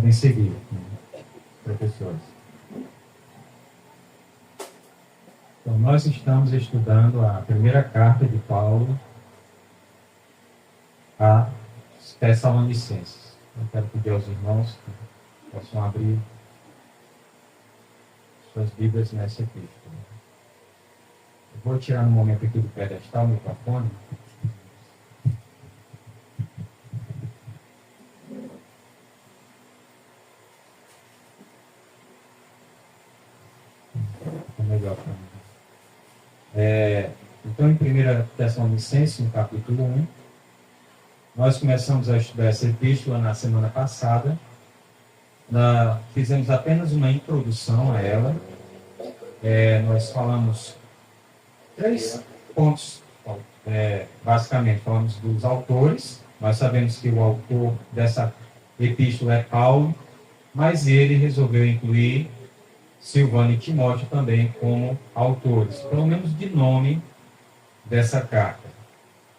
Podem seguir, professores. Então, nós estamos estudando a primeira carta de Paulo a Tessalonicenses. Eu quero pedir aos irmãos que possam abrir suas Bíblias nessa epístola. Eu vou tirar no momento aqui do pedestal o microfone. É melhor para mim. Então, em 1 Tessalonicenses, no capítulo 1, nós começamos a estudar essa epístola na semana passada. Fizemos apenas uma introdução a ela. Nós falamos 3 pontos, basicamente. Falamos dos autores. Nós sabemos que o autor dessa epístola é Paulo, mas ele resolveu incluir Silvano e Timóteo também como autores, pelo menos de nome dessa carta.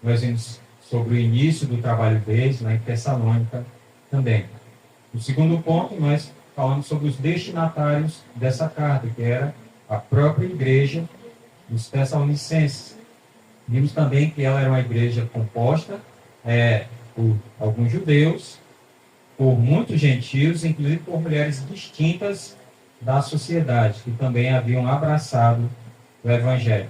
Nós vimos sobre o início do trabalho deles lá em Tessalônica também. No segundo ponto, nós falamos sobre os destinatários dessa carta, que era a própria igreja dos Tessalonicenses. Vimos também que ela era uma igreja composta por alguns judeus, por muitos gentios, inclusive por mulheres distintas da sociedade, que também haviam abraçado o Evangelho.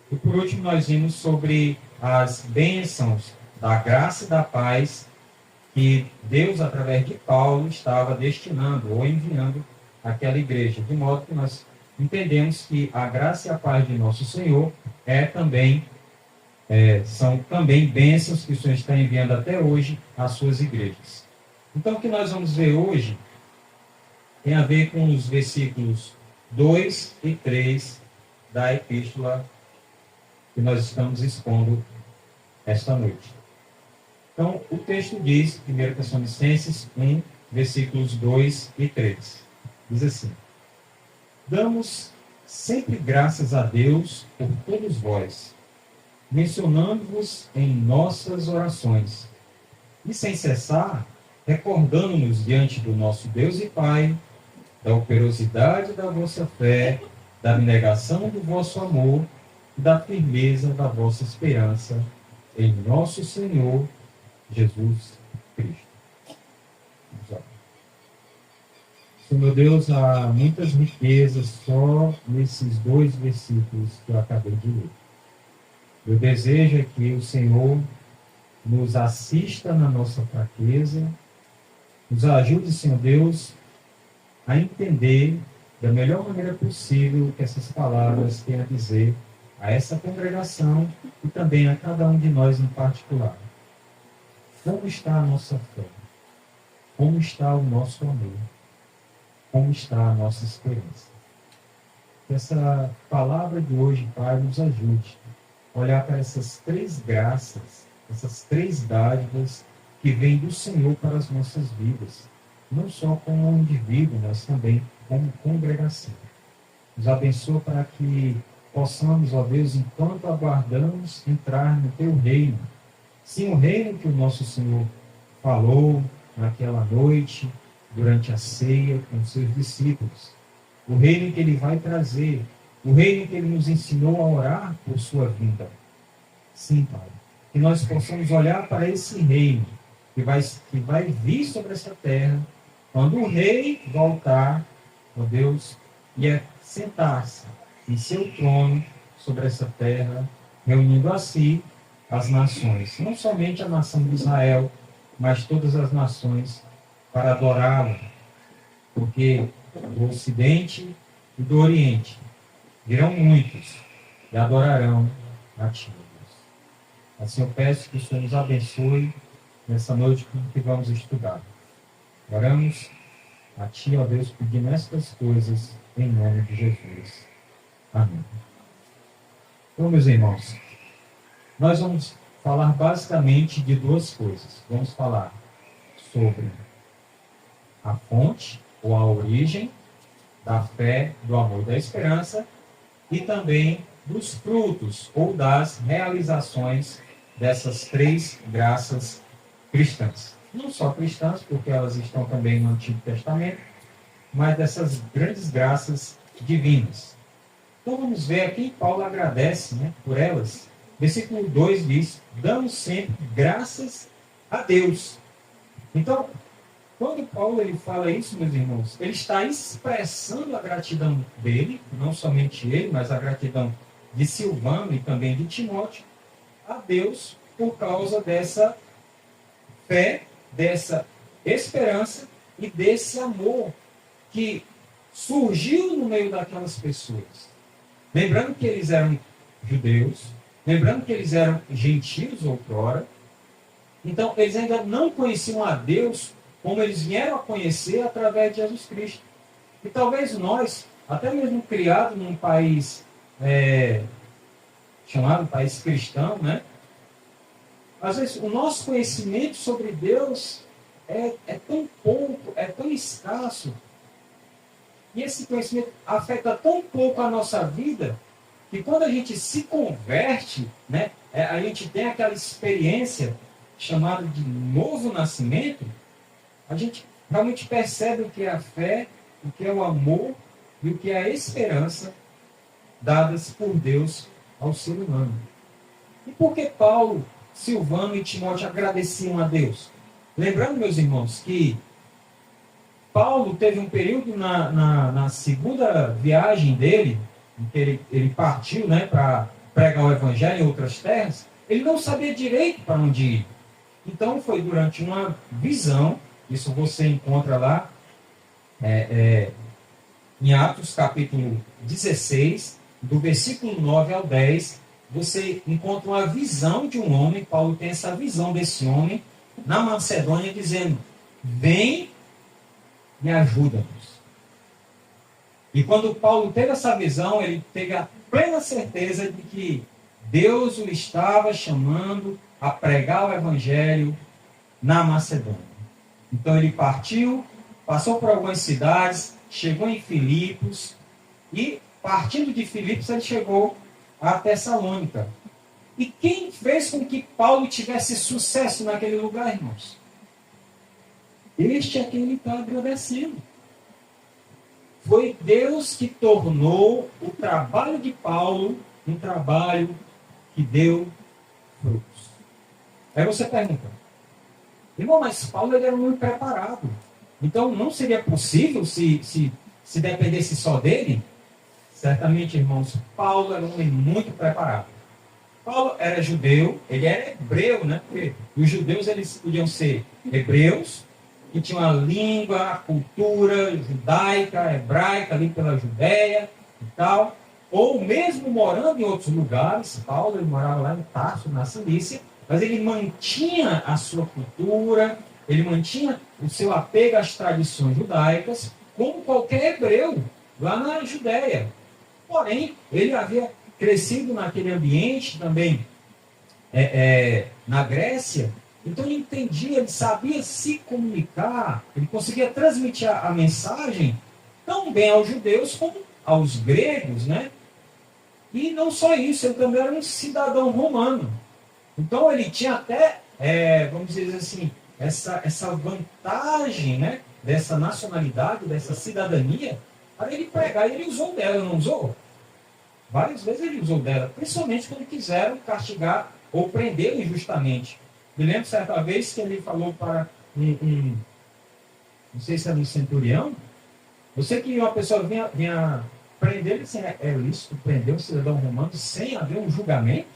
E por último, nós vimos sobre as bênçãos da graça e da paz que Deus, através de Paulo, estava destinando ou enviando àquela igreja, de modo que nós entendemos que a graça e a paz de nosso Senhor são também bênçãos que o Senhor está enviando até hoje às suas igrejas. Então, o que nós vamos ver hoje tem a ver com os versículos 2 e 3 da epístola que nós estamos expondo esta noite. Então, o texto diz, 1 Tessalonicenses 1, versículos 2 e 3. Diz assim: Damos sempre graças a Deus por todos vós, mencionando-vos em nossas orações, e sem cessar, recordando-nos diante do nosso Deus e Pai, da operosidade da vossa fé, da abnegação do vosso amor e da firmeza da vossa esperança em nosso Senhor Jesus Cristo. Senhor meu Deus, há muitas riquezas só nesses 2 versículos que eu acabei de ler. Meu desejo é que o Senhor nos assista na nossa fraqueza, nos ajude, Senhor Deus, a entender da melhor maneira possível o que essas palavras têm a dizer a essa congregação e também a cada um de nós em particular. Como está a nossa fé? Como está o nosso amor? Como está a nossa esperança? Que essa palavra de hoje, Pai, nos ajude a olhar para essas 3 graças, essas 3 dádivas que vêm do Senhor para as nossas vidas. Não só como indivíduo, mas também como congregação. Nos abençoa para que possamos, ó Deus, enquanto aguardamos entrar no Teu reino. Sim, o reino que o nosso Senhor falou naquela noite, durante a ceia com os seus discípulos. O reino que Ele vai trazer. O reino que Ele nos ensinou a orar por sua vinda. Sim, Pai. Que nós possamos olhar para esse reino que vai vir sobre essa terra, quando o rei voltar, ó Deus, e sentar-se em seu trono sobre essa terra, reunindo a si as nações, não somente a nação de Israel, mas todas as nações, para adorá-lo, porque do Ocidente e do Oriente virão muitos e adorarão a Ti, Deus. Assim eu peço que o Senhor nos abençoe nessa noite que vamos estudar. Oramos a Ti, ó Deus, pedindo estas coisas em nome de Jesus. Amém. Então, meus irmãos, nós vamos falar basicamente de 2 coisas. Vamos falar sobre a fonte ou a origem da fé, do amor e da esperança, e também dos frutos ou das realizações dessas 3 graças cristãs. não só cristãs, porque elas estão também no Antigo Testamento, mas dessas grandes graças divinas. Então vamos ver aqui, Paulo agradece, né, por elas. Versículo 2 diz: damos sempre graças a Deus. Então, quando Paulo ele fala isso, meus irmãos, ele está expressando a gratidão dele, não somente ele, mas a gratidão de Silvano e também de Timóteo, a Deus por causa dessa fé, dessa esperança e desse amor que surgiu no meio daquelas pessoas. Lembrando que eles eram judeus, lembrando que eles eram gentios outrora, então eles ainda não conheciam a Deus como eles vieram a conhecer através de Jesus Cristo. E talvez nós, até mesmo criados num país chamado país cristão, né? Às vezes o nosso conhecimento sobre Deus é tão pouco, é tão escasso. E esse conhecimento afeta tão pouco a nossa vida, que quando a gente se converte, né, a gente tem aquela experiência chamada de novo nascimento, a gente realmente percebe o que é a fé, o que é o amor e o que é a esperança dadas por Deus ao ser humano. E por que Paulo, Silvano e Timóteo agradeciam a Deus? Lembrando, meus irmãos, que Paulo teve um período na segunda viagem dele, em que ele partiu, né, para pregar o evangelho em outras terras, ele não sabia direito para onde ir. Então foi durante uma visão, isso você encontra lá em Atos capítulo 16, do versículo 9 ao 10, você encontra uma visão de um homem, Paulo tem essa visão desse homem, na Macedônia, dizendo: vem e ajuda-nos. E quando Paulo teve essa visão, ele teve a plena certeza de que Deus o estava chamando a pregar o evangelho na Macedônia. Então ele partiu, passou por algumas cidades, chegou em Filipos e, partindo de Filipos, ele chegou a Tessalônica. E quem fez com que Paulo tivesse sucesso naquele lugar, irmãos? Este é quem ele está agradecendo. Foi Deus que tornou o trabalho de Paulo um trabalho que deu frutos. Aí você pergunta: irmão, mas Paulo ele era muito preparado. Então não seria possível se dependesse só dele? Certamente, irmãos, Paulo era um homem muito preparado. Paulo era judeu, ele era hebreu, né? Porque os judeus eles podiam ser hebreus, que tinham a língua, a cultura judaica, hebraica, ali pela Judéia e tal, ou mesmo morando em outros lugares. Paulo ele morava lá em Tarso, na Cilícia, mas ele mantinha a sua cultura, ele mantinha o seu apego às tradições judaicas, como qualquer hebreu lá na Judéia. Porém, ele havia crescido naquele ambiente também na Grécia. Então ele entendia, ele sabia se comunicar, ele conseguia transmitir a mensagem tão bem aos judeus como aos gregos, né? E não só isso, ele também era um cidadão romano. Então ele tinha até, vamos dizer assim, essa vantagem, né, dessa nacionalidade, dessa cidadania, para ele pregar. E ele usou dela, não usou? Várias vezes ele usou dela, principalmente quando quiseram castigar ou prender injustamente. Me lembro certa vez que ele falou para não sei se era um centurião, eu sei que uma pessoa vinha prender ele, assim, é lícito prender um cidadão romano sem haver um julgamento?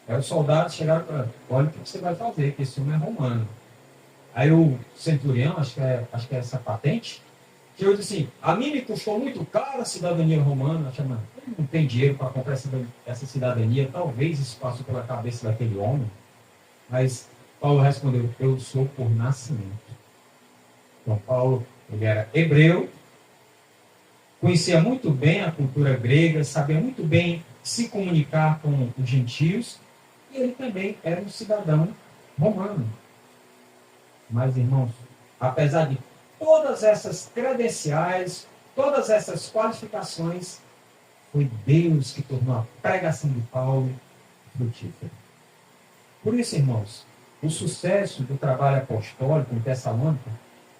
Aí os soldados chegaram para: olha o que você vai fazer, que esse homem é romano. Aí o centurião, acho que é essa patente, chegou e disse assim: a mim me custou muito caro a cidadania romana. Ele não tem dinheiro para comprar essa cidadania, talvez isso passou pela cabeça daquele homem. Mas Paulo respondeu: eu sou por nascimento. Então Paulo, ele era hebreu, conhecia muito bem a cultura grega, sabia muito bem se comunicar com os gentios, e ele também era um cidadão romano. Mas, irmãos, apesar de todas essas credenciais, todas essas qualificações, foi Deus que tornou a pregação de Paulo frutífera. Por isso, irmãos, o sucesso do trabalho apostólico em Tessalônica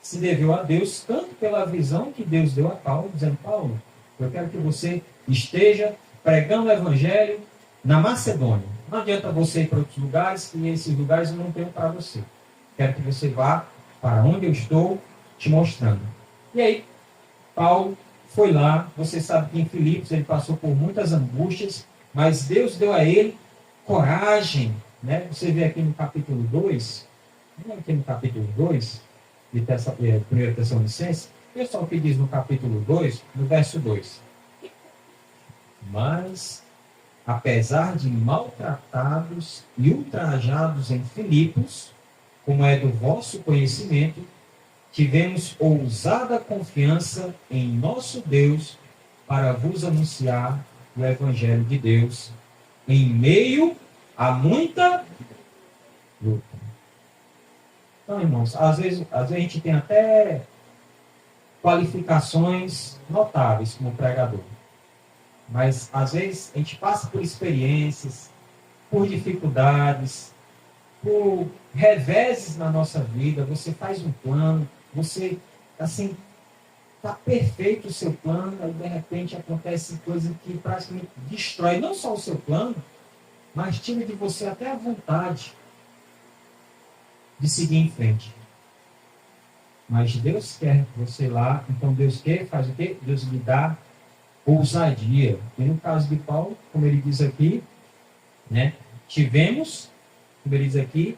se deveu a Deus, tanto pela visão que Deus deu a Paulo, dizendo: Paulo, eu quero que você esteja pregando o evangelho na Macedônia. Não adianta você ir para outros lugares, e esses lugares eu não tenho para você. Quero que você vá para onde eu estou te mostrando. E aí, Paulo foi lá. Você sabe que em Filipos ele passou por muitas angústias, mas Deus deu a ele coragem, né? Você vê aqui no capítulo 2, aqui no capítulo 2, de 1 Tessalonicenses, olha só o que diz no capítulo 2, no verso 2. Mas, apesar de maltratados e ultrajados em Filipos, como é do vosso conhecimento, tivemos ousada confiança em nosso Deus para vos anunciar o Evangelho de Deus em meio a muita luta. Então, irmãos, às vezes a gente tem até qualificações notáveis como pregador. Mas, às vezes, a gente passa por experiências, por dificuldades, por reveses na nossa vida. Você faz um plano, você, assim, está perfeito o seu plano, aí, de repente, acontece coisa que praticamente destrói não só o seu plano, mas tira de você até a vontade de seguir em frente. Mas Deus quer você lá, então Deus quer, faz o quê? Deus lhe dá ousadia. E no caso de Paulo, como ele diz aqui, né, tivemos, como ele diz aqui,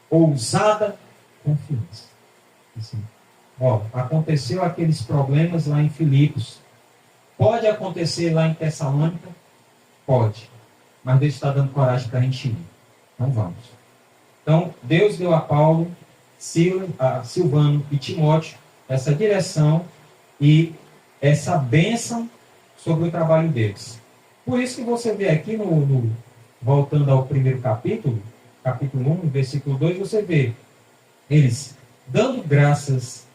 ousada confiança. Assim, aconteceu aqueles problemas lá em Filipos. Pode acontecer lá em Tessalônica? Pode. Mas Deus está dando coragem para a gente ir. Então vamos. Então, Deus deu a Paulo, Silvano e Timóteo essa direção e essa bênção sobre o trabalho deles. Por isso que você vê aqui, voltando ao primeiro capítulo 1, versículo 2, você vê eles dando graças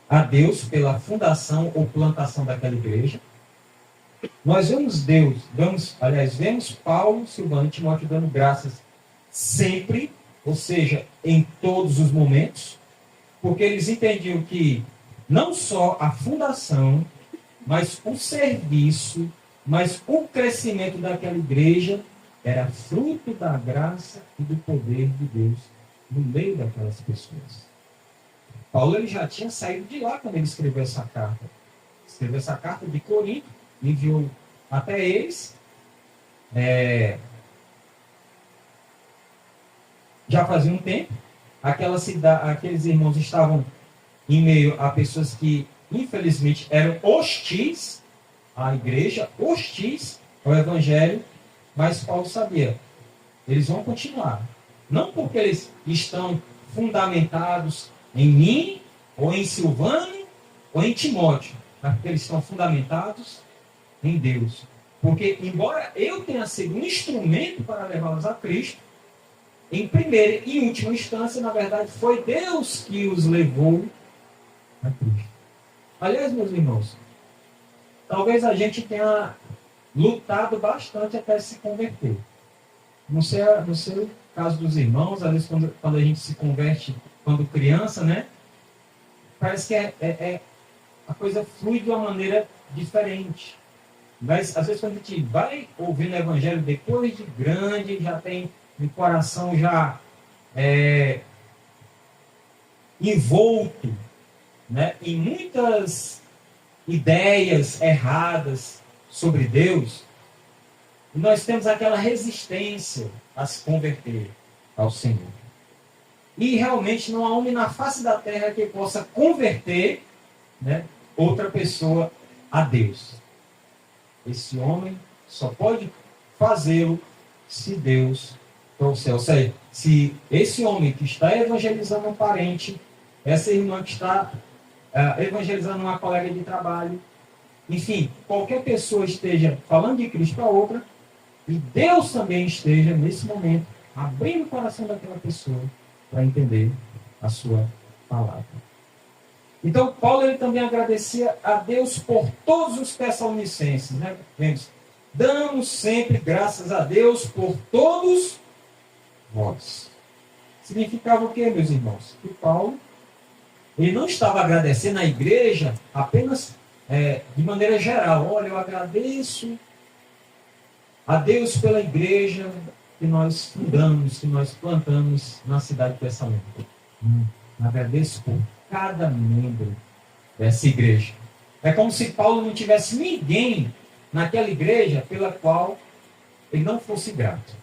a Deus pela fundação ou plantação daquela igreja. Nós vemos Paulo, Silvano e Timóteo dando graças sempre, ou seja, em todos os momentos, porque eles entendiam que não só a fundação, mas o serviço, mas o crescimento daquela igreja era fruto da graça e do poder de Deus no meio daquelas pessoas. Paulo ele já tinha saído de lá quando ele escreveu essa carta. Escreveu essa carta de Corinto, enviou até eles. Já fazia um tempo, aqueles irmãos estavam em meio a pessoas que, infelizmente, eram hostis à igreja, hostis ao evangelho, mas Paulo sabia, eles vão continuar. Não porque eles estão fundamentados em mim, ou em Silvano, ou em Timóteo, mas porque eles estão fundamentados em Deus. Porque, embora eu tenha sido um instrumento para levá-los a Cristo, em primeira e última instância, na verdade, foi Deus que os levou a Cristo. Aliás, meus irmãos, talvez a gente tenha lutado bastante até se converter. Não sei o caso dos irmãos, às vezes quando a gente se converte, quando criança, né? Parece que a coisa flui de uma maneira diferente. Mas, às vezes, quando a gente vai ouvindo o evangelho depois de grande, já tem um coração já envolto, né, em muitas ideias erradas sobre Deus, e nós temos aquela resistência a se converter ao Senhor. E realmente não há homem na face da terra que possa converter, né, outra pessoa a Deus. Esse homem só pode fazê-lo se Deus trouxer. Ou seja, se esse homem que está evangelizando um parente, essa irmã que está evangelizando uma colega de trabalho, enfim, qualquer pessoa esteja falando de Cristo para outra, e Deus também esteja, nesse momento, abrindo o coração daquela pessoa para entender a sua palavra. Então, Paulo ele também agradecia a Deus por todos os tessalonicenses, né? Vemos, damos sempre graças a Deus por todos vós. Significava o quê, meus irmãos? Que Paulo, ele não estava agradecendo a igreja apenas de maneira geral. Olha, eu agradeço a Deus pela igreja que nós fundamos, que nós plantamos na cidade de Tessalônica. Agradeço por cada membro dessa igreja. É como se Paulo não tivesse ninguém naquela igreja pela qual ele não fosse grato.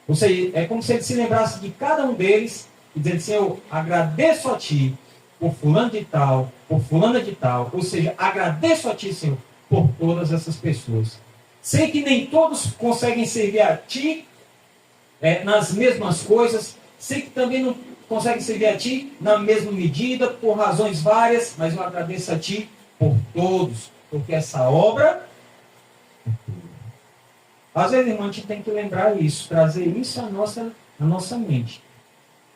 Ou seja, é como se ele se lembrasse de cada um deles e dizendo assim, eu agradeço a ti por fulano de tal, por fulana de tal. Ou seja, agradeço a ti, Senhor, por todas essas pessoas. Sei que nem todos conseguem servir a ti nas mesmas coisas. Sei que também não conseguem servir a ti na mesma medida, por razões várias, mas eu agradeço a ti por todos, porque essa obra é tua. Às vezes, irmão, a gente tem que lembrar isso, trazer isso à nossa mente.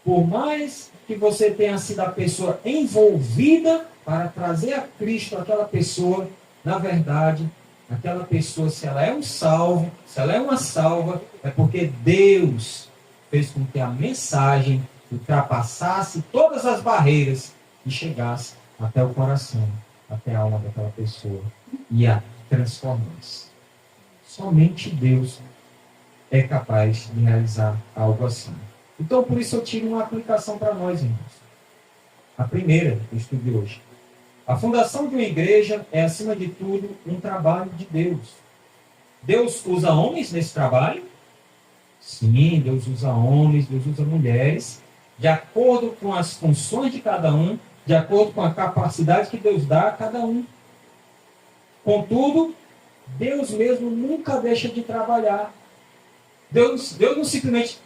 Por mais que você tenha sido a pessoa envolvida para trazer a Cristo aquela pessoa, na verdade, aquela pessoa, se ela é um salvo, se ela é uma salva, é porque Deus fez com que a mensagem ultrapassasse todas as barreiras e chegasse até o coração, até a alma daquela pessoa e a transformasse. Somente Deus é capaz de realizar algo assim. Então, por isso eu tiro uma aplicação para nós, irmãos. A primeira que eu estudei hoje. A fundação de uma igreja é, acima de tudo, um trabalho de Deus. Deus usa homens nesse trabalho? Sim, Deus usa homens, Deus usa mulheres, de acordo com as funções de cada um, de acordo com a capacidade que Deus dá a cada um. Contudo, Deus mesmo nunca deixa de trabalhar. Deus não simplesmente...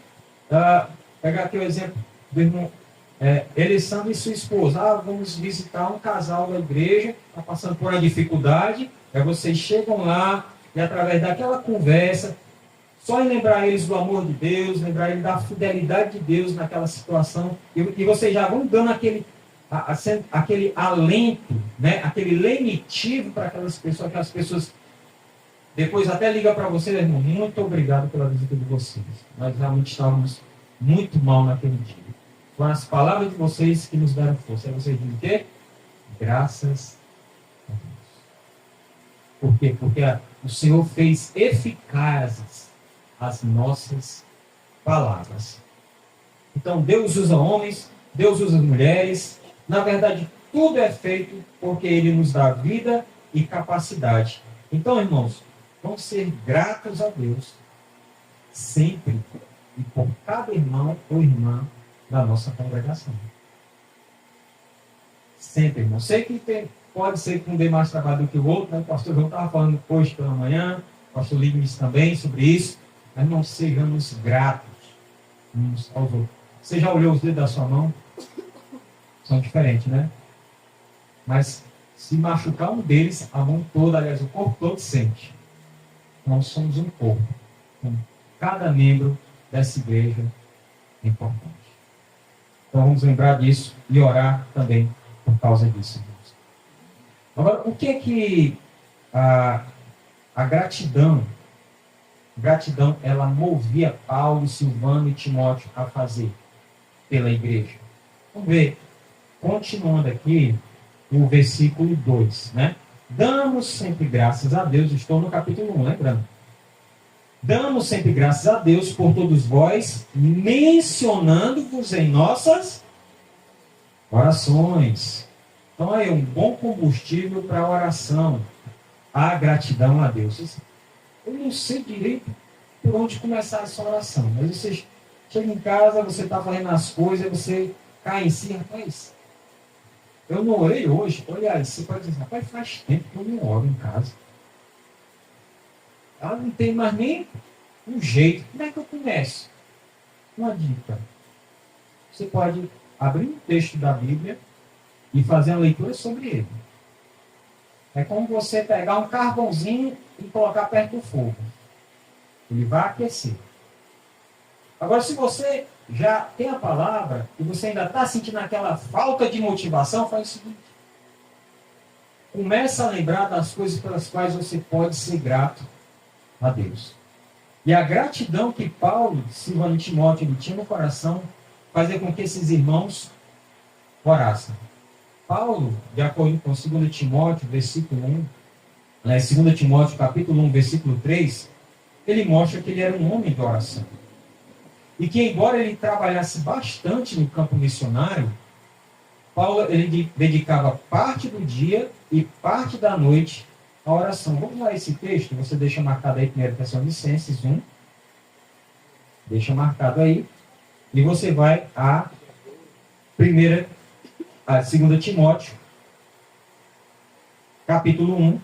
pegar aqui o exemplo do irmão Elisandro e sua esposa. Vamos visitar um casal da igreja, está passando por uma dificuldade. Aí vocês chegam lá e através daquela conversa, só em lembrar eles do amor de Deus, lembrar eles da fidelidade de Deus naquela situação, e vocês já vão dando aquele alento, né? Aquele lenitivo para aquelas pessoas depois até ligam para você, irmão, muito obrigado pela visita de vocês. Nós realmente estávamos muito mal naquele dia. Foram as palavras de vocês que nos deram força. Aí vocês dizem o quê? Graças a Deus. Por quê? Porque o Senhor fez eficazes as nossas palavras. Então, Deus usa homens, Deus usa mulheres. Na verdade, tudo é feito porque Ele nos dá vida e capacidade. Então, irmãos, vamos ser gratos a Deus sempre e por cada irmão ou irmã da nossa congregação. Sempre, irmão. Sei que pode ser que um dê mais trabalho do que o outro, né? O pastor João estava falando hoje pela manhã, o pastor Lignes também sobre isso, mas não sejamos gratos uns aos outros. Você já olhou os dedos da sua mão? São diferentes, né? Mas se machucar um deles, a mão toda, aliás, o corpo todo sente. Nós somos um corpo. Então, cada membro dessa igreja é importante. Então vamos lembrar disso e orar também por causa disso. Agora, o que é que a gratidão, ela movia Paulo, Silvano e Timóteo a fazer pela igreja? Vamos ver, continuando aqui, o versículo 2, né? Damos sempre graças a Deus, estou no capítulo 1, lembrando. Damos sempre graças a Deus por todos vós, mencionando-vos em nossas orações. Então é um bom combustível para a oração, a gratidão a Deus. Eu não sei direito por onde começar essa oração, mas você chega em casa, você está fazendo as coisas, você cai em si, rapaz, eu não orei hoje. Olha, você pode dizer, rapaz, faz tempo que eu não oro em casa. Ela não tem mais nem um jeito. Como é que eu começo? Uma dica. Você pode abrir um texto da Bíblia e fazer uma leitura sobre ele. É como você pegar um carvãozinho e colocar perto do fogo. Ele vai aquecer. Agora, se você já tem a palavra e você ainda está sentindo aquela falta de motivação, faz o seguinte. Começa a lembrar das coisas pelas quais você pode ser grato a Deus. E a gratidão que Paulo, Silvano e Timóteo, ele tinha no coração fazer com que esses irmãos orassem. Paulo, de acordo com 2 Timóteo, versículo 1, 2 Timóteo, capítulo 1, versículo 3, ele mostra que ele era um homem de oração. E que, embora ele trabalhasse bastante no campo missionário, Paulo ele dedicava parte do dia e parte da noite à oração. Vamos lá esse texto, você deixa marcado aí 1 Tessalonicenses 1, deixa marcado aí, e você vai a 2 Timóteo, capítulo 1,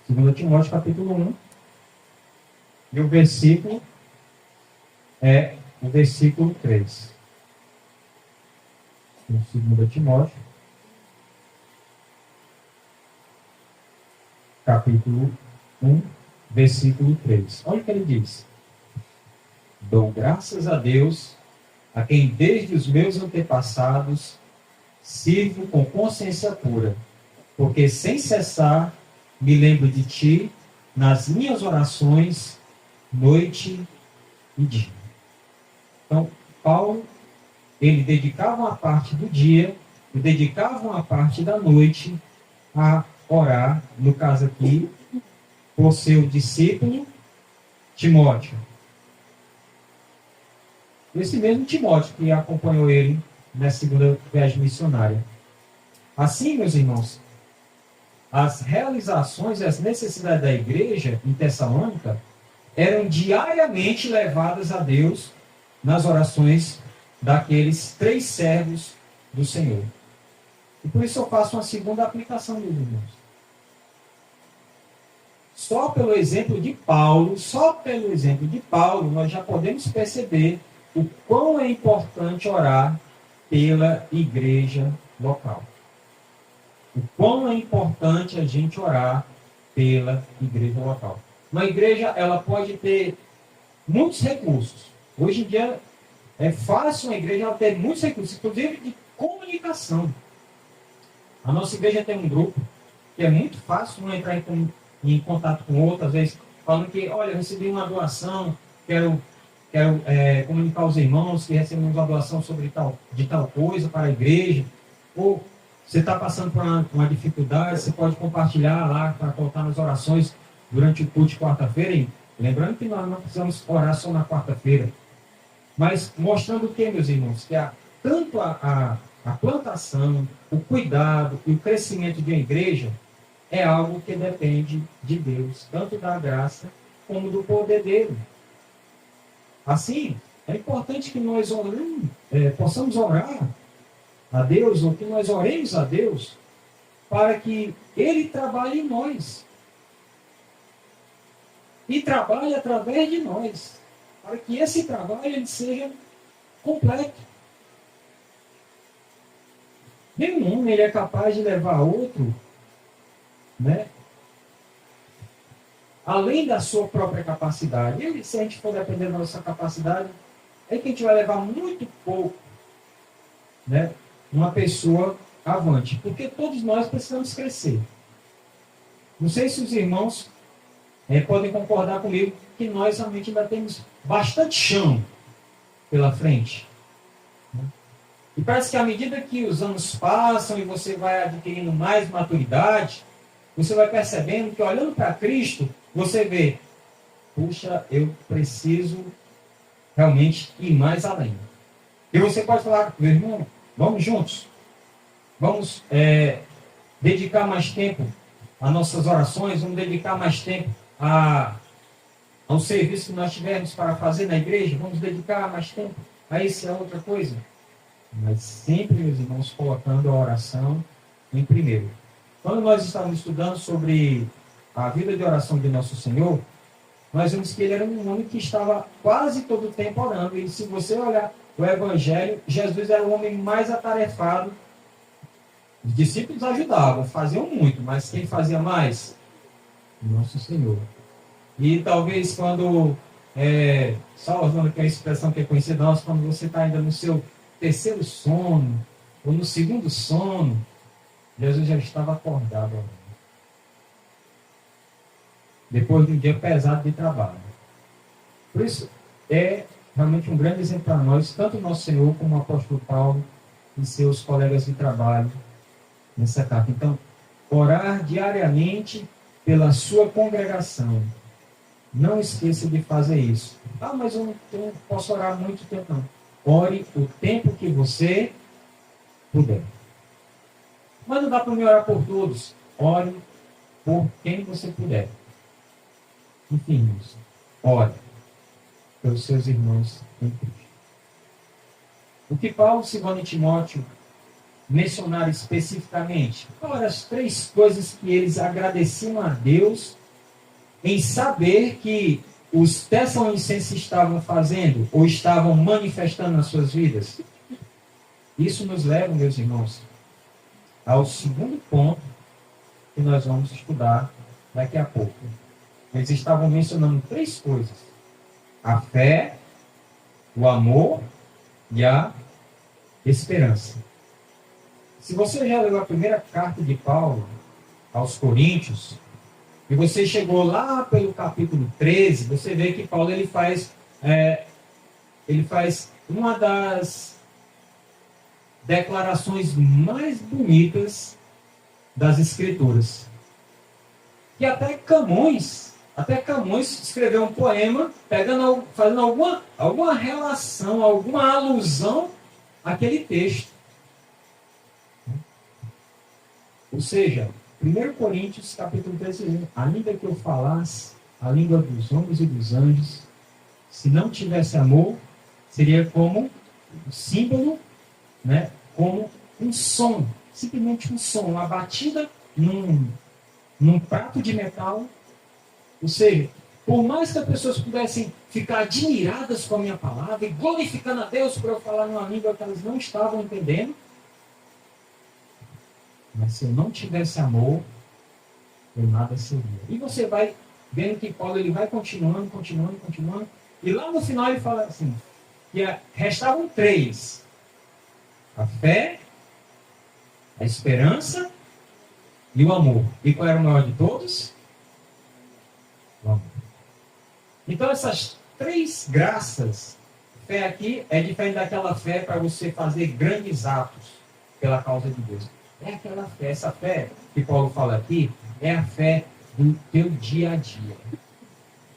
2 Timóteo, capítulo 1, e o versículo é o versículo 3. 2 Timóteo, capítulo 1, versículo 3. Olha o que ele diz. Dou graças a Deus, a quem desde os meus antepassados sirvo com consciência pura, porque sem cessar me lembro de ti nas minhas orações, noite e dia. Então, Paulo, ele dedicava uma parte do dia e dedicava uma parte da noite a orar, no caso aqui, por seu discípulo Timóteo. Esse mesmo Timóteo que acompanhou ele na segunda viagem missionária. Assim, meus irmãos, as realizações e as necessidades da igreja em Tessalônica eram diariamente levadas a Deus nas orações daqueles 3 servos do Senhor. E por isso eu faço uma segunda aplicação, meus irmãos. Só pelo exemplo de Paulo, nós já podemos perceber o quão é importante orar pela igreja local. O quão é importante a gente orar pela igreja local. Uma igreja, ela pode ter muitos recursos. Hoje em dia, é fácil uma igreja ela ter muitos recursos, inclusive de comunicação. A nossa igreja tem um grupo que é muito fácil um entrar em contato com outro, às vezes falando que, olha, recebi uma doação, quero comunicar aos irmãos que recebemos uma doação de tal coisa para a igreja, ou você está passando por uma dificuldade, você pode compartilhar lá para colocar nas orações durante o culto de quarta-feira. Lembrando que nós não precisamos orar só na quarta-feira, mas mostrando o que, meus irmãos? Que tanto a plantação, o cuidado e o crescimento de uma igreja é algo que depende de Deus, tanto da graça como do poder dele. Assim, é importante que nós possamos orar a Deus, ou que nós oremos a Deus, para que Ele trabalhe em nós. E trabalhe através de nós, para que esse trabalho ele seja completo. Nenhum ele é capaz de levar outro, né, além da sua própria capacidade. E se a gente for depender da nossa capacidade, é que a gente vai levar muito pouco, né, uma pessoa avante. Porque todos nós precisamos crescer. Não sei se os irmãos podem concordar comigo que nós realmente ainda temos bastante chão pela frente. E parece que à medida que os anos passam e você vai adquirindo mais maturidade, você vai percebendo que, olhando para Cristo, você vê, puxa, eu preciso realmente ir mais além. E você pode falar, meu irmão, vamos juntos. Vamos dedicar mais tempo às nossas orações, vamos dedicar mais tempo ao serviço que nós tivermos para fazer na igreja, vamos dedicar mais tempo a isso e a outra coisa. Mas sempre, meus irmãos, colocando a oração em primeiro. Quando nós estávamos estudando sobre a vida de oração de Nosso Senhor, nós vimos que ele era um homem que estava quase todo o tempo orando. E se você olhar o Evangelho, Jesus era o homem mais atarefado. Os discípulos ajudavam, faziam muito, mas quem fazia mais? Nosso Senhor. E talvez quando, só usando que é a expressão que é conhecida nossa, quando você está ainda no seu terceiro sono, ou no segundo sono, Jesus já estava acordado. Depois de um dia pesado de trabalho. Por isso, é realmente um grande exemplo para nós, tanto o nosso Senhor como o apóstolo Paulo e seus colegas de trabalho nessa carta. Então, orar diariamente pela sua congregação. Não esqueça de fazer isso. Ah, mas eu não posso orar muito tempo, não. Ore o tempo que você puder. Mas não dá para me orar por todos. Ore por quem você puder. Enfim, irmãos, ore pelos seus irmãos em Cristo. O que Paulo, Silvano e Timóteo mencionaram especificamente? Quais eram as 3 coisas que eles agradeciam a Deus em saber que os tessalonicenses estavam fazendo ou estavam manifestando nas suas vidas? Isso nos leva, meus irmãos, ao segundo ponto que nós vamos estudar daqui a pouco. Eles estavam mencionando 3 coisas: a fé, o amor e a esperança. Se você já leu a primeira carta de Paulo aos Coríntios, e você chegou lá pelo capítulo 13, você vê que Paulo ele faz uma das declarações mais bonitas das Escrituras. E até Camões escreveu um poema fazendo alguma relação, alguma alusão àquele texto. Ou seja, 1 Coríntios capítulo 13, ainda que eu falasse a língua dos homens e dos anjos, se não tivesse amor, seria como um símbolo, né? Como um som, simplesmente um som, uma batida num prato de metal. Ou seja, por mais que as pessoas pudessem ficar admiradas com a minha palavra e glorificando a Deus por eu falar numa língua que elas não estavam entendendo, mas se eu não tivesse amor, eu nada seria. E você vai vendo que Paulo ele vai continuando, e lá no final ele fala assim, que restavam 3: a fé, a esperança e o amor. E qual era o maior de todos? O amor. Então essas 3 graças, fé aqui é diferente daquela fé para você fazer grandes atos pela causa de Deus. É aquela fé, essa fé que Paulo fala aqui, é a fé do teu dia a dia.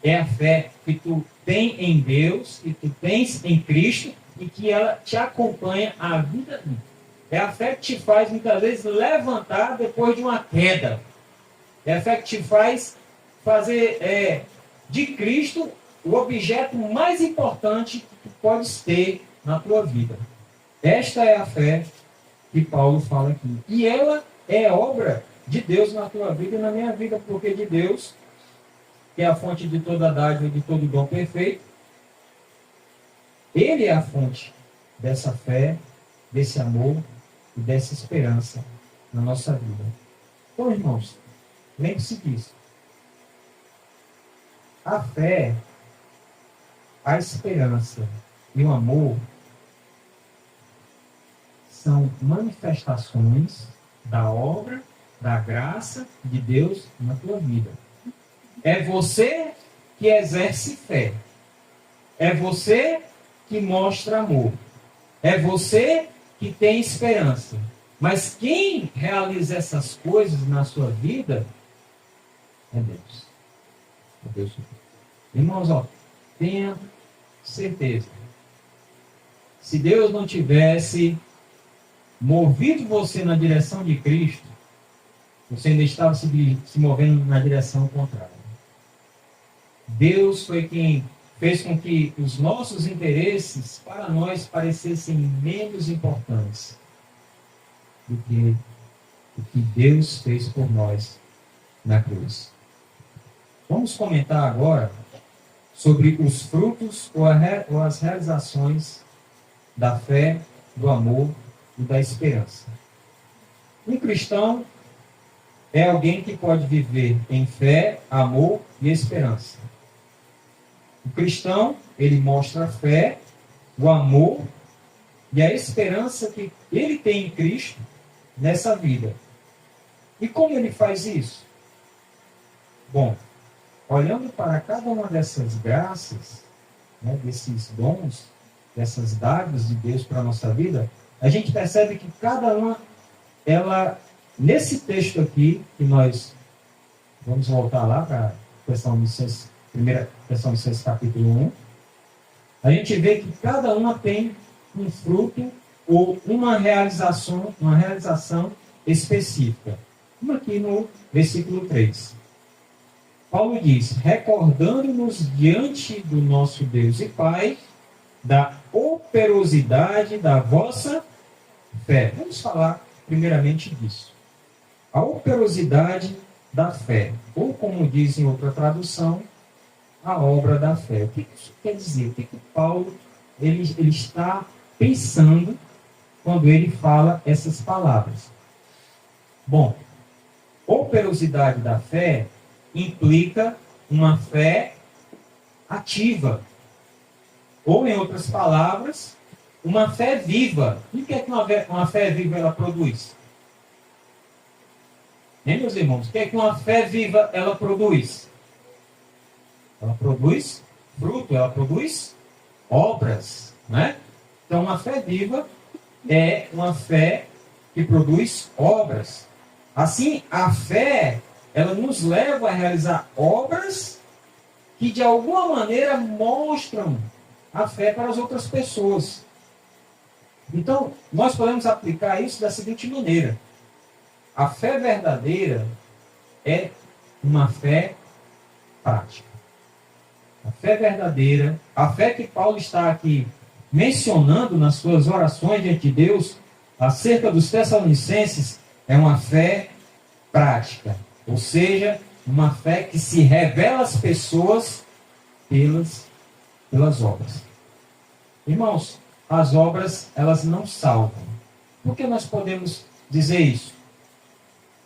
É a fé que tu tem em Deus, que tu tens em Cristo e que ela te acompanha a vida inteira. É a fé que te faz, muitas vezes, levantar depois de uma queda. É a fé que te faz fazer de Cristo o objeto mais importante que tu podes ter na tua vida. Esta é a fé que Paulo fala aqui. E ela é obra de Deus na tua vida e na minha vida, porque de Deus, que é a fonte de toda dádiva e de todo dom perfeito, Ele é a fonte dessa fé, desse amor e dessa esperança na nossa vida. Então, irmãos, lembre-se disso. A fé, a esperança e o amor são manifestações da obra, da graça de Deus na tua vida. É você que exerce fé. É você que mostra amor. É você que tem esperança. Mas quem realiza essas coisas na sua vida é Deus. É Deus. Irmãos, tenha certeza. Se Deus não tivesse movido você na direção de Cristo, você ainda estava se movendo na direção contrária. Deus foi quem fez com que os nossos interesses para nós parecessem menos importantes do que o que Deus fez por nós na cruz. Vamos comentar agora sobre os frutos ou as realizações da fé, do amor e da esperança. Um cristão é alguém que pode viver em fé, amor e esperança. O cristão, ele mostra a fé, o amor e a esperança que ele tem em Cristo nessa vida. E como ele faz isso? Bom, olhando para cada uma dessas graças, né, desses dons, dessas dádivas de Deus para a nossa vida, a gente percebe que cada uma, ela, nesse texto aqui, que nós vamos voltar lá para a Tessalonicenses, primeira Tessalonicenses capítulo 1, a gente vê que cada uma tem um fruto ou uma realização específica. Como aqui no versículo 3. Paulo diz: recordando-nos diante do nosso Deus e Pai da operosidade da vossa fé. Vamos falar primeiramente disso. A operosidade da fé, ou como diz em outra tradução, a obra da fé. O que isso quer dizer? O que Paulo ele está pensando quando ele fala essas palavras? Bom, operosidade da fé implica uma fé ativa. Ou, em outras palavras, uma fé viva. E o que é que uma fé viva ela produz? Hein, meus irmãos? O que é que uma fé viva ela produz? Ela produz fruto, ela produz obras, né? Então, uma fé viva é uma fé que produz obras. Assim, a fé, ela nos leva a realizar obras que, de alguma maneira, mostram a fé para as outras pessoas. Então, nós podemos aplicar isso da seguinte maneira. A fé verdadeira é uma fé prática. A fé verdadeira, a fé que Paulo está aqui mencionando nas suas orações diante de Deus, acerca dos Tessalonicenses, é uma fé prática. Ou seja, uma fé que se revela às pessoas pelas obras. Irmãos, as obras, elas não salvam. Por que nós podemos dizer isso?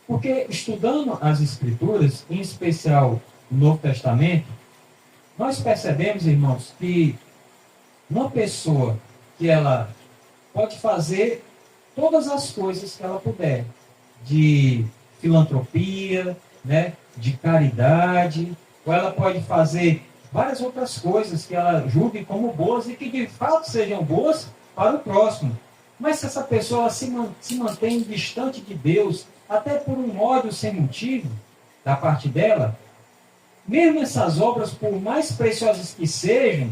Porque estudando as Escrituras, em especial o Novo Testamento, nós percebemos, irmãos, que uma pessoa que ela pode fazer todas as coisas que ela puder, de filantropia, né, de caridade, ou ela pode fazer várias outras coisas que ela julgue como boas e que de fato sejam boas para o próximo. Mas se essa pessoa ela se mantém distante de Deus, até por um ódio sem motivo da parte dela, mesmo essas obras, por mais preciosas que sejam,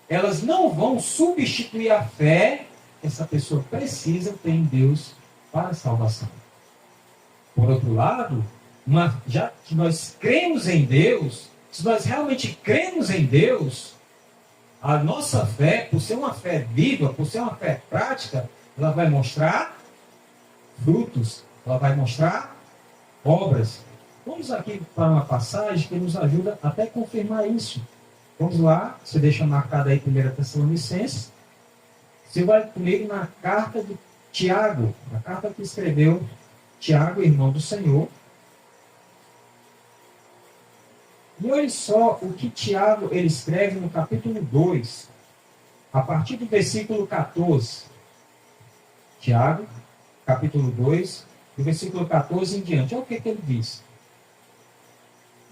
elas não vão substituir a fé que essa pessoa precisa ter em Deus para a salvação. Por outro lado, já que nós cremos em Deus, se nós realmente cremos em Deus, a nossa fé, por ser uma fé viva, por ser uma fé prática, ela vai mostrar frutos, ela vai mostrar obras. Vamos aqui para uma passagem que nos ajuda até a confirmar isso. Vamos lá, você deixa marcado aí 1 Tessalonicenses. Você vai comigo na carta de Tiago, a carta que escreveu Tiago, irmão do Senhor. E olha só o que Tiago ele escreve no capítulo 2, a partir do versículo 14. Tiago, capítulo 2, do versículo 14 em diante. Olha o que ele diz.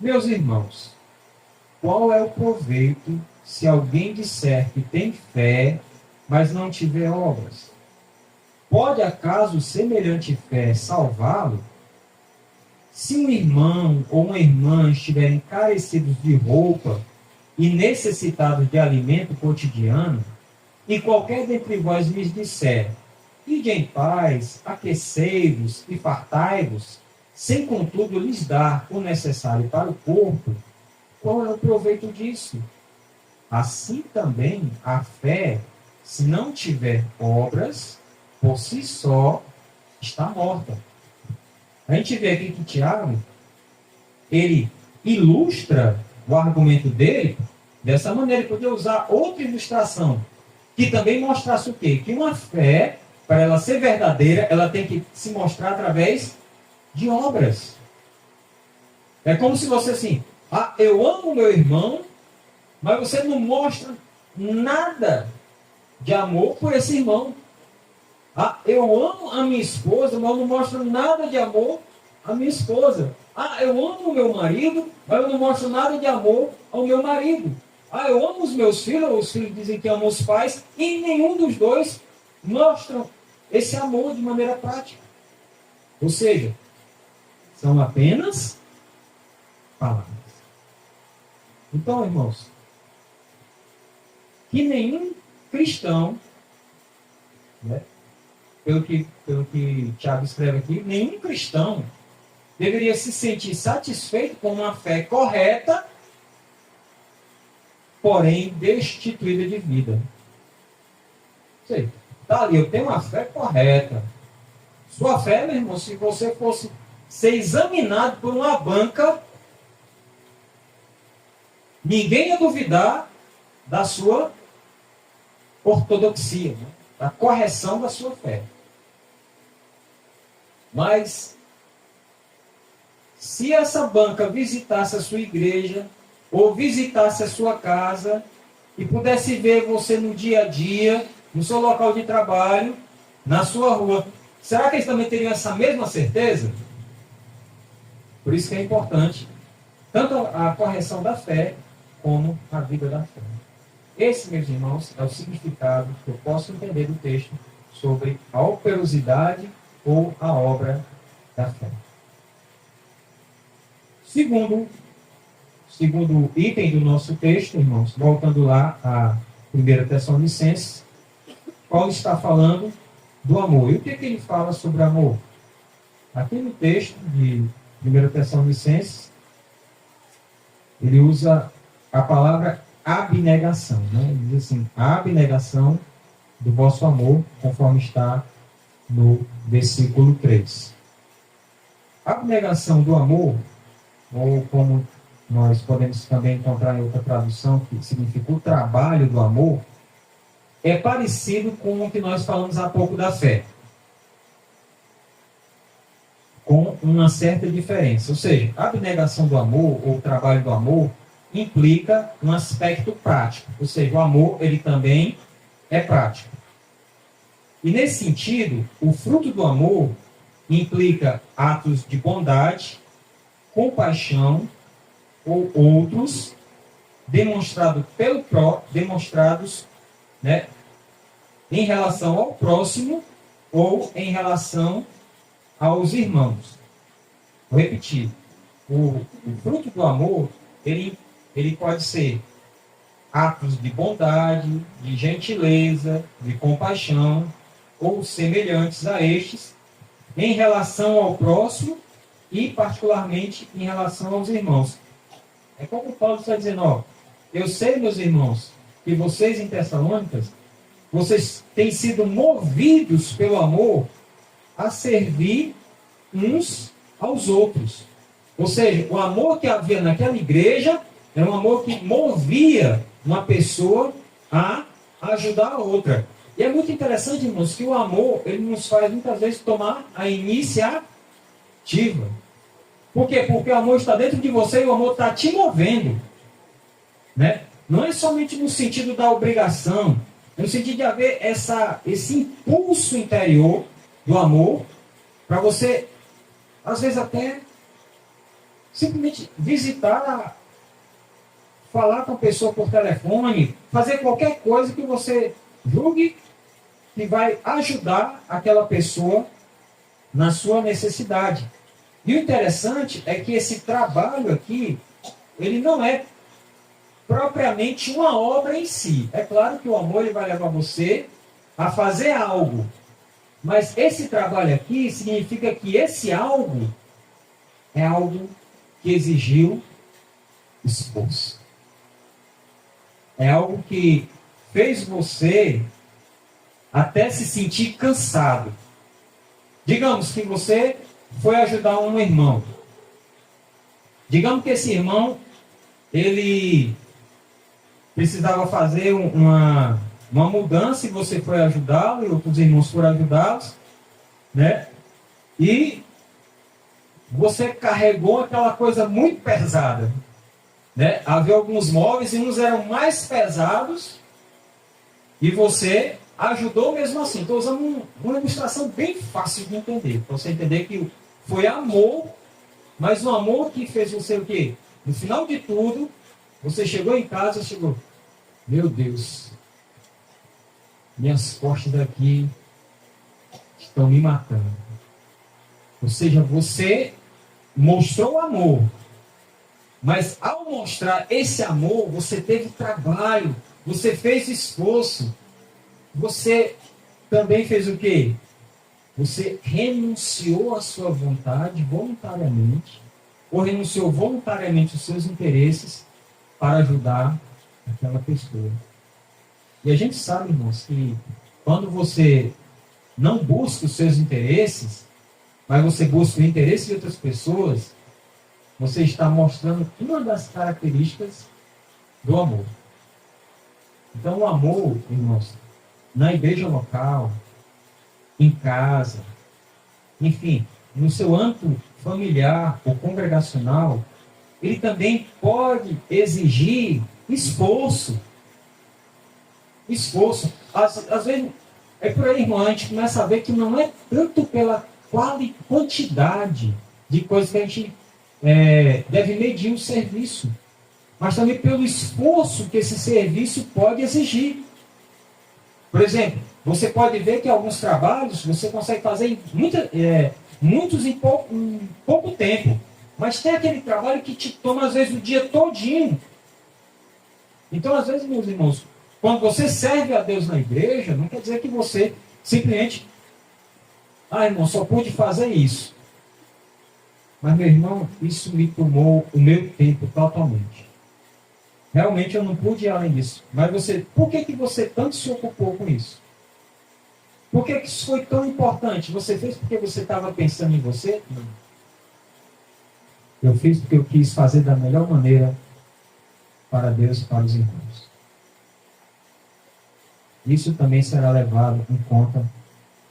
Meus irmãos, qual é o proveito se alguém disser que tem fé, mas não tiver obras? Pode acaso semelhante fé salvá-lo? Se um irmão ou uma irmã estiverem carecidos de roupa e necessitados de alimento cotidiano, e qualquer dentre vós lhes disser: ide em paz, aquecei-vos e fartai-vos, sem contudo lhes dar o necessário para o corpo, qual é o proveito disso? Assim também a fé, se não tiver obras, por si só está morta. A gente vê aqui que Tiago, ele ilustra o argumento dele dessa maneira. Ele podia usar outra ilustração, que também mostrasse o quê? Que uma fé, para ela ser verdadeira, ela tem que se mostrar através de obras. É como se você assim, eu amo meu irmão, mas você não mostra nada de amor por esse irmão. Eu amo a minha esposa, mas eu não mostro nada de amor à minha esposa. Eu amo o meu marido, mas eu não mostro nada de amor ao meu marido. Ah, eu amo os meus filhos, os filhos dizem que amam os pais, e nenhum dos dois mostram esse amor de maneira prática. Ou seja, são apenas palavras. Então, irmãos, que nenhum cristão, né, pelo que Tiago escreve aqui, nenhum cristão deveria se sentir satisfeito com uma fé correta, porém destituída de vida. Ou seja, tá ali, eu tenho uma fé correta. Sua fé, meu irmão, se você fosse ser examinado por uma banca, ninguém ia duvidar da sua ortodoxia, né? Da correção da sua fé. Mas, se essa banca visitasse a sua igreja, ou visitasse a sua casa, e pudesse ver você no dia a dia, no seu local de trabalho, na sua rua, será que eles também teriam essa mesma certeza? Por isso que é importante tanto a correção da fé, como a vida da fé. Esse, meus irmãos, é o significado que eu posso entender do texto sobre a operosidade ou a obra da fé. Segundo item do nosso texto, irmãos, voltando lá a 1 Tessalonicenses, Paulo está falando do amor. E o que ele fala sobre amor? Aqui no texto de 1 Tessalonicenses, ele usa a palavra abnegação, né? Ele diz assim, a abnegação do vosso amor, conforme está no versículo 3. A abnegação do amor, ou como nós podemos também encontrar em outra tradução, que significa o trabalho do amor, é parecido com o que nós falamos há pouco da fé, com uma certa diferença. Ou seja, a abnegação do amor, ou o trabalho do amor, implica um aspecto prático. Ou seja, o amor, ele também é prático. E nesse sentido, o fruto do amor implica atos de bondade, compaixão, ou outros, demonstrados, né, em relação ao próximo ou em relação aos irmãos. Vou repetir. O fruto do amor, ele pode ser atos de bondade, de gentileza, de compaixão, ou semelhantes a estes, em relação ao próximo e, particularmente, em relação aos irmãos. É como Paulo está dizendo, ó, eu sei, meus irmãos, que vocês em Tessalônicas, vocês têm sido movidos pelo amor a servir uns aos outros. Ou seja, o amor que havia naquela igreja era um amor que movia uma pessoa a ajudar a outra. E é muito interessante, irmãos, que o amor, ele nos faz muitas vezes tomar a iniciativa. Por quê? Porque o amor está dentro de você e o amor está te movendo. Né? Não é somente no sentido da obrigação, é no sentido de haver esse impulso interior do amor para você, às vezes até, simplesmente visitar, falar com a pessoa por telefone, fazer qualquer coisa que você julgue que vai ajudar aquela pessoa na sua necessidade. E o interessante é que esse trabalho aqui, ele não é propriamente uma obra em si. É claro que o amor ele vai levar você a fazer algo. Mas esse trabalho aqui significa que esse algo é algo que exigiu esforço. É algo que fez você até se sentir cansado. Digamos que você foi ajudar um irmão. Digamos que esse irmão, ele precisava fazer uma mudança e você foi ajudá-lo, e outros irmãos foram ajudá-los, né? E você carregou aquela coisa muito pesada, né? Havia alguns móveis e uns eram mais pesados e você ajudou mesmo assim. Estou usando uma ilustração bem fácil de entender, para você entender que foi amor, mas um amor que fez você o quê? No final de tudo, Você chegou em casa, meu Deus, minhas costas aqui estão me matando. Ou seja, você mostrou amor, mas ao mostrar esse amor, você teve trabalho, você fez esforço, você também fez o quê? Você renunciou à sua vontade voluntariamente, ou renunciou voluntariamente aos seus interesses para ajudar aquela pessoa. E a gente sabe, irmãos, que quando você não busca os seus interesses, mas você busca o interesse de outras pessoas, você está mostrando uma das características do amor. Então, o amor, irmãos, na igreja local, em casa, enfim, no seu âmbito familiar ou congregacional, ele também pode exigir esforço. Esforço. Às vezes, é por aí, irmão, a gente começa a ver que não é tanto pela quantidade de coisas que a gente deve medir o serviço, mas também pelo esforço que esse serviço pode exigir. Por exemplo, você pode ver que alguns trabalhos você consegue fazer muitos em pouco tempo, mas tem aquele trabalho que te toma às vezes o dia todinho. Então, às vezes, meus irmãos, quando você serve a Deus na igreja, não quer dizer que você simplesmente, irmão, só pude fazer isso. Mas, meu irmão, isso me tomou o meu tempo totalmente. Realmente eu não pude ir além disso. Mas por que você tanto se ocupou com isso? Por que isso foi tão importante? Você fez porque você estava pensando em você? Não. Eu fiz porque eu quis fazer da melhor maneira para Deus e para os irmãos. Isso também será levado em conta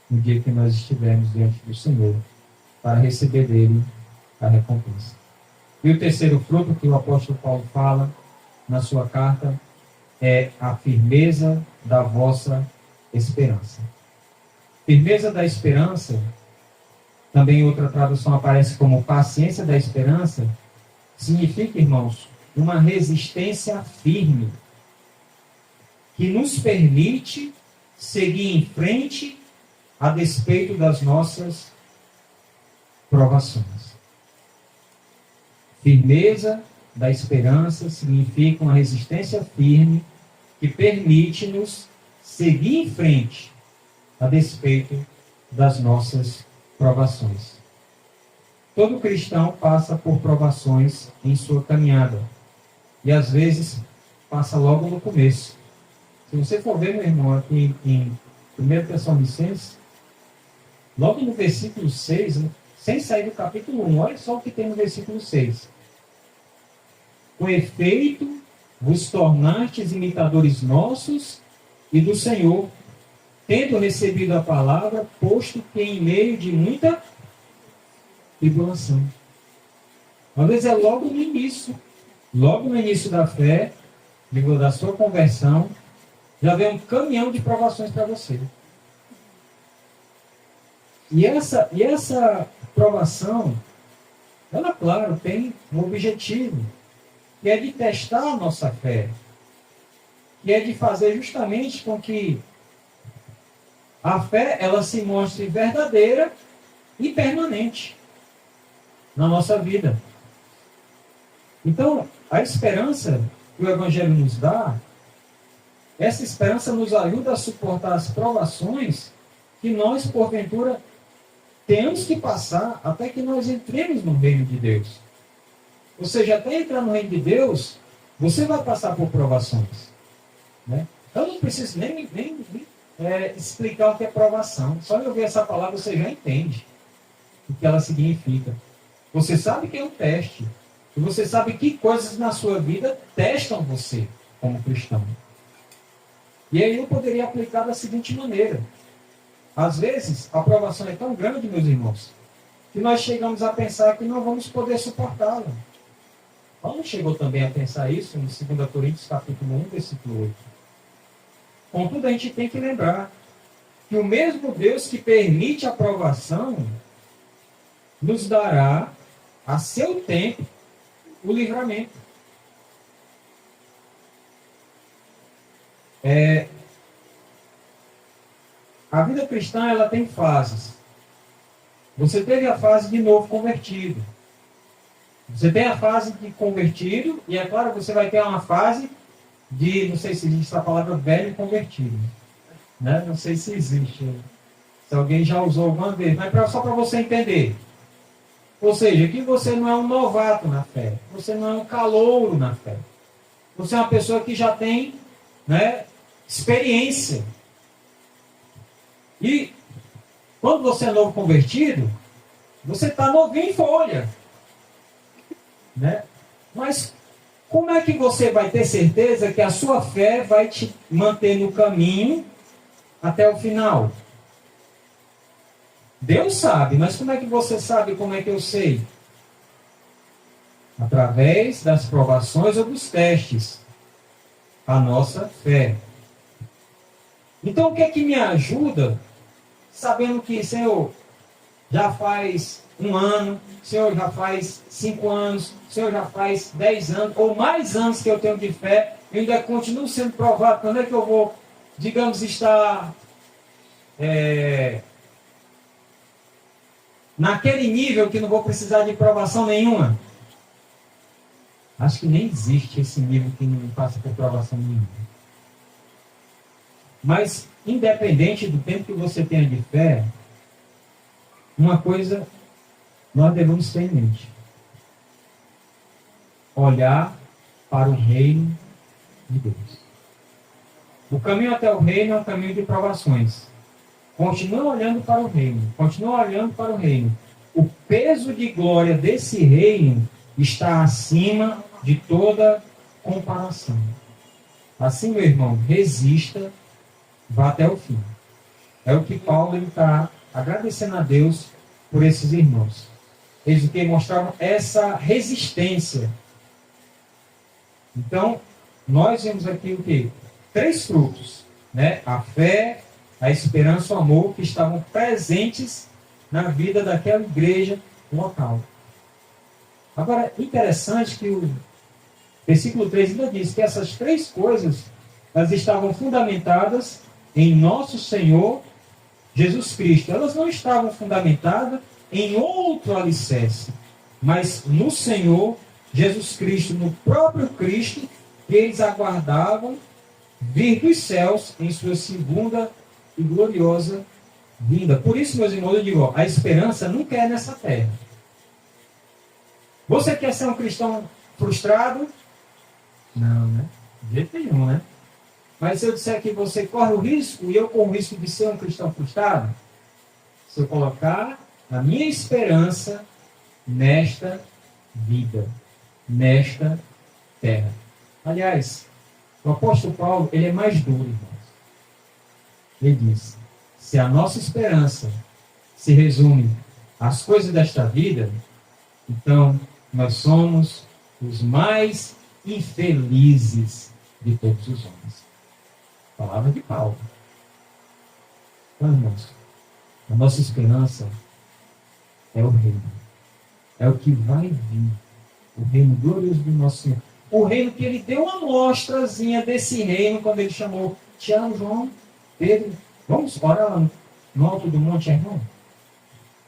no dia que nós estivermos diante do Senhor, para receber dele a recompensa. E o terceiro fruto que o apóstolo Paulo fala na sua carta é a firmeza da vossa esperança. Firmeza da esperança, também outra tradução aparece como paciência da esperança, significa, irmãos, uma resistência firme, que nos permite seguir em frente a despeito das nossas provações. Firmeza da esperança significa uma resistência firme que permite-nos seguir em frente a despeito das nossas provações. Todo cristão passa por provações em sua caminhada. E às vezes passa logo no começo. Se você for ver, meu irmão, aqui em 1 Tessalonicenses, logo no versículo 6, sem sair do capítulo 1, olha só o que tem no versículo 6. Com efeito, vos tornastes imitadores nossos e do Senhor, tendo recebido a palavra, posto que em meio de muita tribulação. Às vezes é logo no início da fé, da sua conversão, já vem um caminhão de provações para você. E essa provação, ela, claro, tem um objetivo, que é de testar a nossa fé, que é de fazer justamente com que a fé ela se mostre verdadeira e permanente na nossa vida. Então, a esperança que o Evangelho nos dá, essa esperança nos ajuda a suportar as provações que nós, porventura, temos que passar até que nós entremos no reino de Deus. Ou seja, até entrar no reino de Deus, você vai passar por provações. Né? Eu não preciso nem explicar o que é provação. Só de ouvir essa palavra você já entende o que ela significa. Você sabe que é um teste. E você sabe que coisas na sua vida testam você como cristão. E aí eu poderia aplicar da seguinte maneira. Às vezes, a provação é tão grande, meus irmãos, que nós chegamos a pensar que não vamos poder suportá-la. Paulo chegou também a pensar isso no 2 Coríntios capítulo 1, versículo 8. Contudo, a gente tem que lembrar que o mesmo Deus que permite a provação nos dará, a seu tempo, o livramento. A vida cristã, ela tem fases. Você teve a fase de novo convertido. Você tem a fase de convertido, e é claro que você vai ter uma fase de, não sei se existe essa palavra, velho convertido. Né? Não sei se existe. Se alguém já usou alguma vez, mas só para você entender. Ou seja, que você não é um novato na fé. Você não é um calouro na fé. Você é uma pessoa que já tem, né, experiência. E quando você é novo convertido, você está novinho em folha. Né? Mas como é que você vai ter certeza que a sua fé vai te manter no caminho até o final? Deus sabe, mas como é que você sabe, como é que eu sei? Através das provações ou dos testes. A nossa fé. Então o que é que me ajuda, sabendo que, Senhor, já faz 1 ano, Senhor, já faz 5 anos, Senhor, já faz 10 anos, ou mais anos que eu tenho de fé, eu ainda continuo sendo provado. Quando é que eu vou, digamos, estar naquele nível que não vou precisar de provação nenhuma? Acho que nem existe esse nível que não passa por provação nenhuma. Mas, independente do tempo que você tenha de fé, uma coisa nós devemos ter em mente: olhar para o reino de Deus. O caminho até o reino é um caminho de provações. Continua olhando para o reino. Continua olhando para o reino. O peso de glória desse reino está acima de toda comparação. Assim, meu irmão, resista, vá até o fim. É o que Paulo está agradecendo a Deus por esses irmãos. Eles que mostravam essa resistência. Então, nós vemos aqui o quê? 3 frutos, né? A fé, a esperança e o amor que estavam presentes na vida daquela igreja local. Agora, interessante que o versículo 3 ainda diz que essas 3 coisas, elas estavam fundamentadas em nosso Senhor Jesus Cristo. Elas não estavam fundamentadas em outro alicerce, mas no Senhor Jesus Cristo, no próprio Cristo, que eles aguardavam vir dos céus em sua segunda e gloriosa vinda. Por isso, meus irmãos, eu digo, a esperança nunca é nessa terra. Você quer ser um cristão frustrado? Não, né? De jeito nenhum, né? Mas se eu disser que você corre o risco, e eu corro o risco de ser um cristão frustrado, se eu colocar a minha esperança nesta vida, nesta terra. Aliás, o apóstolo Paulo, ele é mais duro, irmãos. Ele diz: se a nossa esperança se resume às coisas desta vida, então nós somos os mais infelizes de todos os homens. Palavra de Paulo. Então, irmãos, a nossa esperança é o reino. É o que vai vir. O reino glorioso do nosso Senhor. O reino que ele deu uma amostrazinha desse reino quando ele chamou Tiago, João, Pedro. Vamos orar lá no alto do monte, irmão?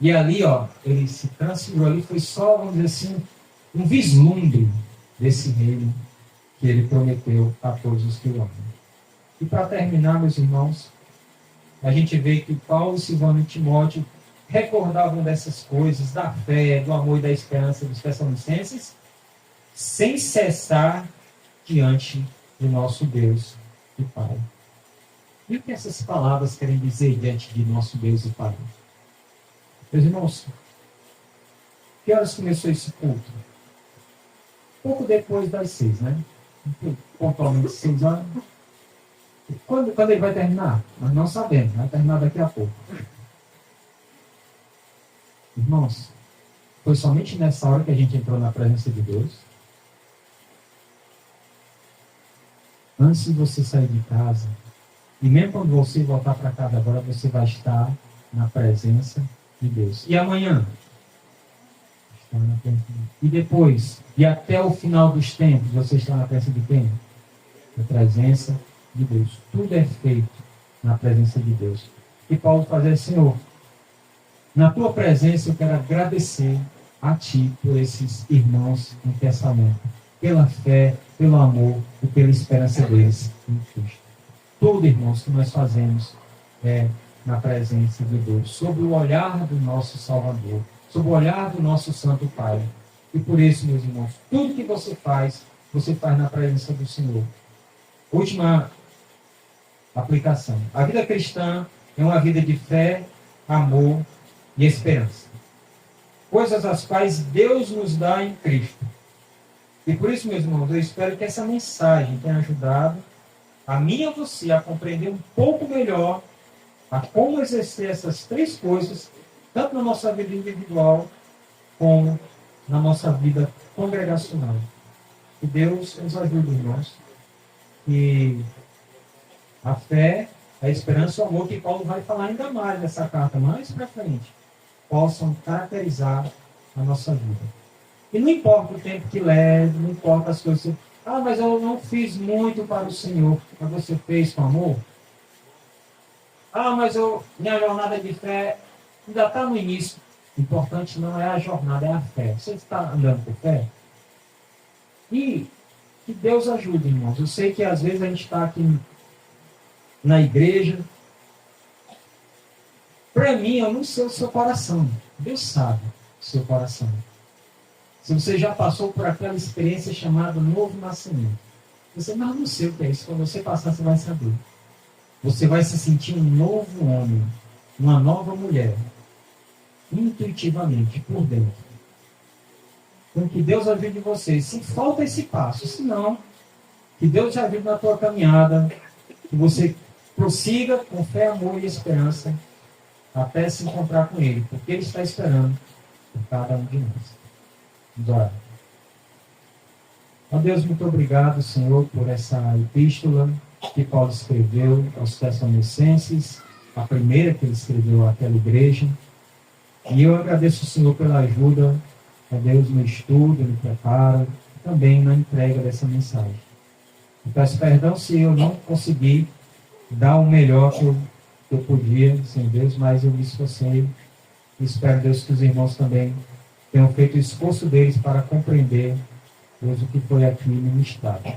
E ali, ó, ele se transfigurou ali. Foi só, vamos dizer assim, um vislumbre desse reino que ele prometeu a todos os que o amam. E para terminar, meus irmãos, a gente vê que Paulo, Silvano e Timóteo recordavam dessas coisas, da fé, do amor e da esperança dos Tessalonicenses, sem cessar diante do nosso Deus e Pai. E o que essas palavras querem dizer diante de nosso Deus e Pai? Meus irmãos, que horas começou esse culto? Pouco depois das 6, né? Pontualmente 6 horas. Quando ele vai terminar? Nós não sabemos, vai terminar daqui a pouco. Irmãos, foi somente nessa hora que a gente entrou na presença de Deus. Antes de você sair de casa, e mesmo quando você voltar para casa agora, você vai estar na presença de Deus. E amanhã? E depois? E até o final dos tempos, você está na presença de quem? Na presença de Deus. Tudo é feito na presença de Deus. E Paulo fazia, Senhor, na tua presença eu quero agradecer a ti por esses irmãos em Tessalônica, pela fé, pelo amor e pela esperança deles em Cristo. Tudo, irmãos, que nós fazemos é na presença de Deus, sob o olhar do nosso Salvador, sob o olhar do nosso Santo Pai. E por isso, meus irmãos, tudo que você faz na presença do Senhor. Última aplicação. A vida cristã é uma vida de fé, amor e esperança. Coisas as quais Deus nos dá em Cristo. E por isso, meus irmãos, eu espero que essa mensagem tenha ajudado a mim e a você a compreender um pouco melhor a como exercer essas três coisas, tanto na nossa vida individual, como na nossa vida congregacional. Que Deus nos ajude, irmãos. E a fé, a esperança e o amor, que Paulo vai falar ainda mais nessa carta, mais para frente, possam caracterizar a nossa vida. E não importa o tempo que leve, não importa as coisas. Mas eu não fiz muito para o Senhor. Mas você fez com amor? Mas minha jornada de fé ainda está no início. O importante não é a jornada, é a fé. Você está andando por fé? E que Deus ajude, irmãos. Eu sei que às vezes a gente está aqui na igreja. Para mim, eu não sei o seu coração. Deus sabe o seu coração. Se você já passou por aquela experiência chamada novo nascimento. Você não sei o que é isso. Quando você passar, você vai saber. Você vai se sentir um novo homem, uma nova mulher, intuitivamente, por dentro. Então, que Deus ajude você. Se falta esse passo, se não, que Deus te ajude na tua caminhada, que você prossiga com fé, amor e esperança, até se encontrar com Ele, porque Ele está esperando por cada um de nós. Vamos orar. Ó Deus, muito obrigado, Senhor, por essa epístola que Paulo escreveu aos Tessalonicenses, a primeira que ele escreveu àquela igreja. E eu agradeço, Senhor, pela ajuda, ó Deus, no estudo, no preparo, também na entrega dessa mensagem. Eu peço perdão se eu não consegui dar o melhor que eu podia, Senhor Deus, mas eu me esforcei. E espero, Deus, que os irmãos também tenham feito o esforço deles para compreender, Deus, o que foi aqui ministrado.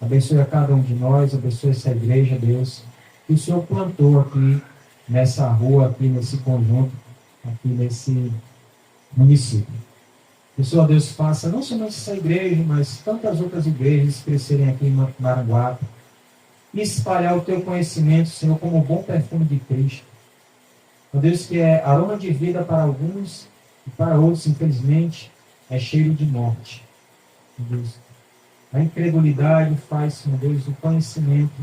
Abençoe a cada um de nós, abençoe essa igreja, Deus, que o Senhor plantou aqui, nessa rua, aqui nesse conjunto, aqui nesse município. Que o Senhor, Deus, faça não somente essa igreja, mas tantas outras igrejas crescerem aqui em Maranguape e espalhar o teu conhecimento, Senhor, como o bom perfume de Cristo. Ó Deus, que é aroma de vida para alguns e para outros, infelizmente, é cheiro de morte. Ó Deus, a incredulidade faz, Senhor Deus, o conhecimento,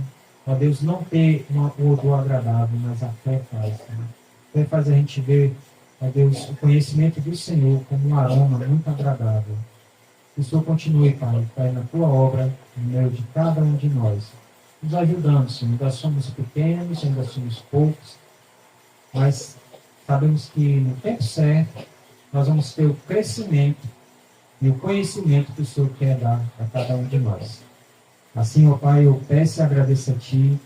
ó Deus, não ter um odor agradável, mas a fé faz, Senhor. A fé faz a gente ver, ó Deus, o conhecimento do Senhor como um aroma muito agradável. Que o Senhor continue, Pai, na tua obra, no meio de cada um de nós, nos ajudando, Senhor. Ainda somos pequenos, ainda somos poucos, mas sabemos que no tempo certo nós vamos ter o crescimento e o conhecimento que o Senhor quer dar a cada um de nós. Assim, ó Pai, eu peço e agradeço a Ti,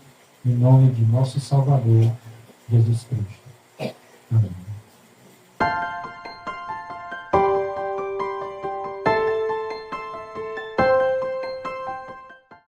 em nome de nosso Salvador, Jesus Cristo. Amém.